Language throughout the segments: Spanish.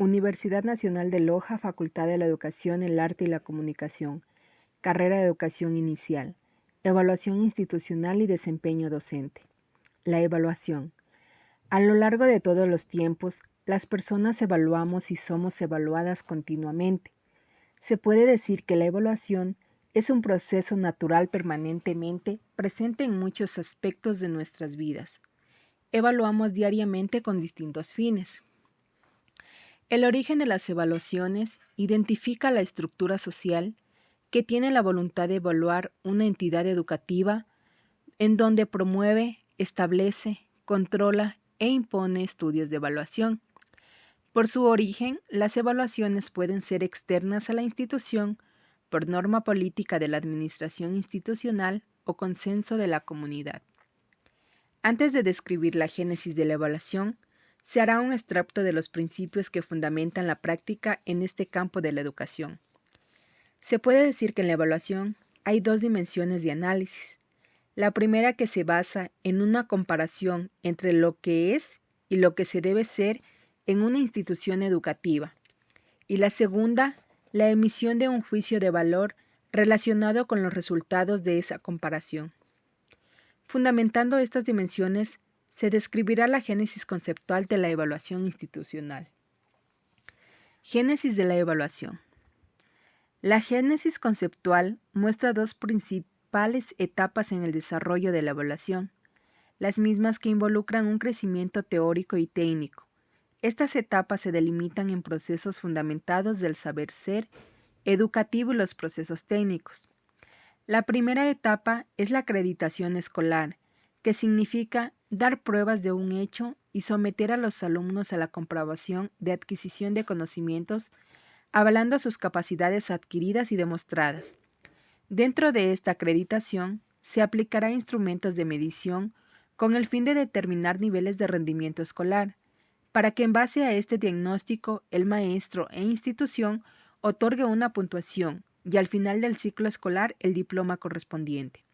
Universidad Nacional de Loja, Facultad de la Educación, el Arte y la Comunicación, Carrera de Educación Inicial, Evaluación Institucional y Desempeño Docente. La evaluación. A lo largo de todos los tiempos, las personas evaluamos y somos evaluadas continuamente. Se puede decir que la evaluación es un proceso natural permanentemente presente en muchos aspectos de nuestras vidas. Evaluamos diariamente con distintos fines. El origen de las evaluaciones identifica la estructura social que tiene la voluntad de evaluar una entidad educativa en donde promueve, establece, controla e impone estudios de evaluación. Por su origen, las evaluaciones pueden ser externas a la institución por norma política de la administración institucional o consenso de la comunidad. Antes de describir la génesis de la evaluación, se hará un extracto de los principios que fundamentan la práctica en este campo de la educación. Se puede decir que en la evaluación hay dos dimensiones de análisis. La primera que se basa en una comparación entre lo que es y lo que se debe ser en una institución educativa. Y la segunda, la emisión de un juicio de valor relacionado con los resultados de esa comparación. Fundamentando estas dimensiones, se describirá la génesis conceptual de la evaluación institucional. Génesis de la evaluación. La génesis conceptual muestra dos principales etapas en el desarrollo de la evaluación, las mismas que involucran un crecimiento teórico y técnico. Estas etapas se delimitan en procesos fundamentados del saber ser educativo y los procesos técnicos. La primera etapa es la acreditación escolar, que significa dar pruebas de un hecho y someter a los alumnos a la comprobación de adquisición de conocimientos, avalando sus capacidades adquiridas y demostradas. Dentro de esta acreditación, se aplicará instrumentos de medición con el fin de determinar niveles de rendimiento escolar, para que en base a este diagnóstico el maestro e institución otorgue una puntuación y al final del ciclo escolar el diploma correspondiente.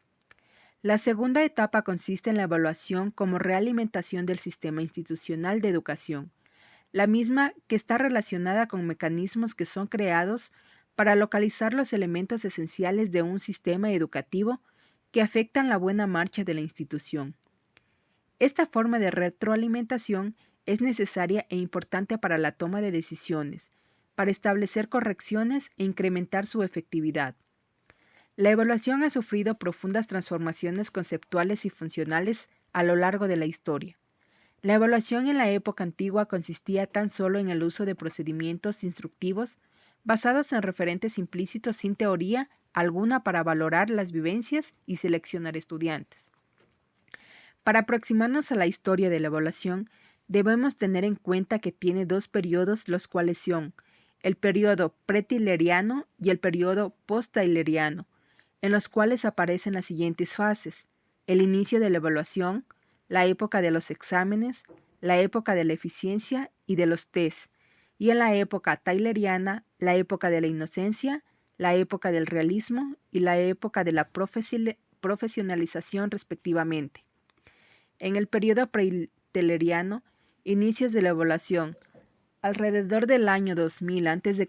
La segunda etapa consiste en la evaluación como realimentación del sistema institucional de educación, la misma que está relacionada con mecanismos que son creados para localizar los elementos esenciales de un sistema educativo que afectan la buena marcha de la institución. Esta forma de retroalimentación es necesaria e importante para la toma de decisiones, para establecer correcciones e incrementar su efectividad. La evaluación ha sufrido profundas transformaciones conceptuales y funcionales a lo largo de la historia. La evaluación en la época antigua consistía tan solo en el uso de procedimientos instructivos basados en referentes implícitos sin teoría alguna para valorar las vivencias y seleccionar estudiantes. Para aproximarnos a la historia de la evaluación, debemos tener en cuenta que tiene dos periodos, los cuales son el periodo pre-tileriano y el periodo post-tileriano, en los cuales aparecen las siguientes fases: el inicio de la evaluación, la época de los exámenes, la época de la eficiencia y de los test, y en la época tayleriana, la época de la inocencia, la época del realismo y la época de la profesionalización respectivamente. En el periodo pre-tayleriano, inicios de la evaluación, alrededor del año 2000 a.C.,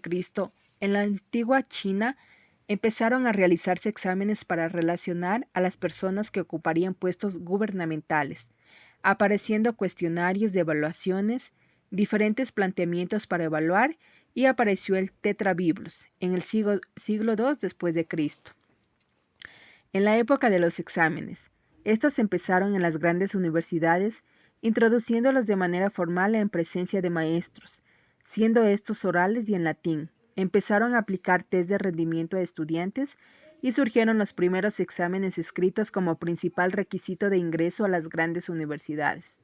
en la antigua China, empezaron a realizarse exámenes para relacionar a las personas que ocuparían puestos gubernamentales, apareciendo cuestionarios de evaluaciones, diferentes planteamientos para evaluar y apareció el tetrabiblos en el siglo II después de Cristo. En la época de los exámenes, estos empezaron en las grandes universidades, introduciéndolos de manera formal en presencia de maestros, siendo estos orales y en latín. Empezaron a aplicar test de rendimiento a estudiantes y surgieron los primeros exámenes escritos como principal requisito de ingreso a las grandes universidades.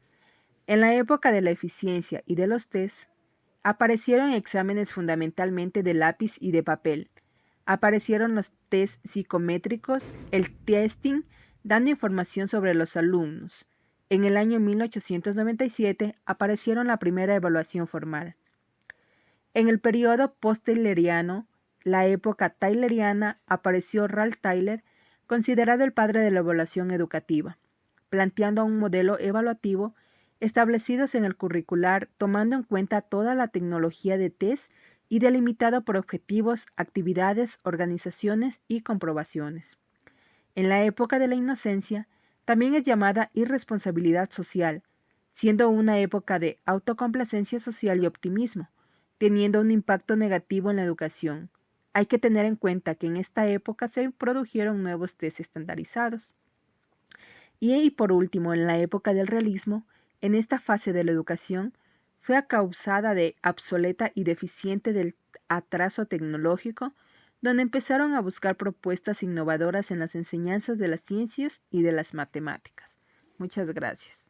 En la época de la eficiencia y de los test, aparecieron exámenes fundamentalmente de lápiz y de papel. Aparecieron los test psicométricos, el testing, dando información sobre los alumnos. En el año 1897 aparecieron la primera evaluación formal. En el periodo post-tayleriano, la época tayleriana, apareció Ralph Tyler, considerado el padre de la evaluación educativa, planteando un modelo evaluativo establecidos en el curricular tomando en cuenta toda la tecnología de test y delimitado por objetivos, actividades, organizaciones y comprobaciones. En la época de la inocencia, también es llamada irresponsabilidad social, siendo una época de autocomplacencia social y optimismo, teniendo un impacto negativo en la educación. Hay que tener en cuenta que en esta época se produjeron nuevos test estandarizados. Y por último, en la época del realismo, en esta fase de la educación, fue a causada de obsoleta y deficiente del atraso tecnológico, donde empezaron a buscar propuestas innovadoras en las enseñanzas de las ciencias y de las matemáticas. Muchas gracias.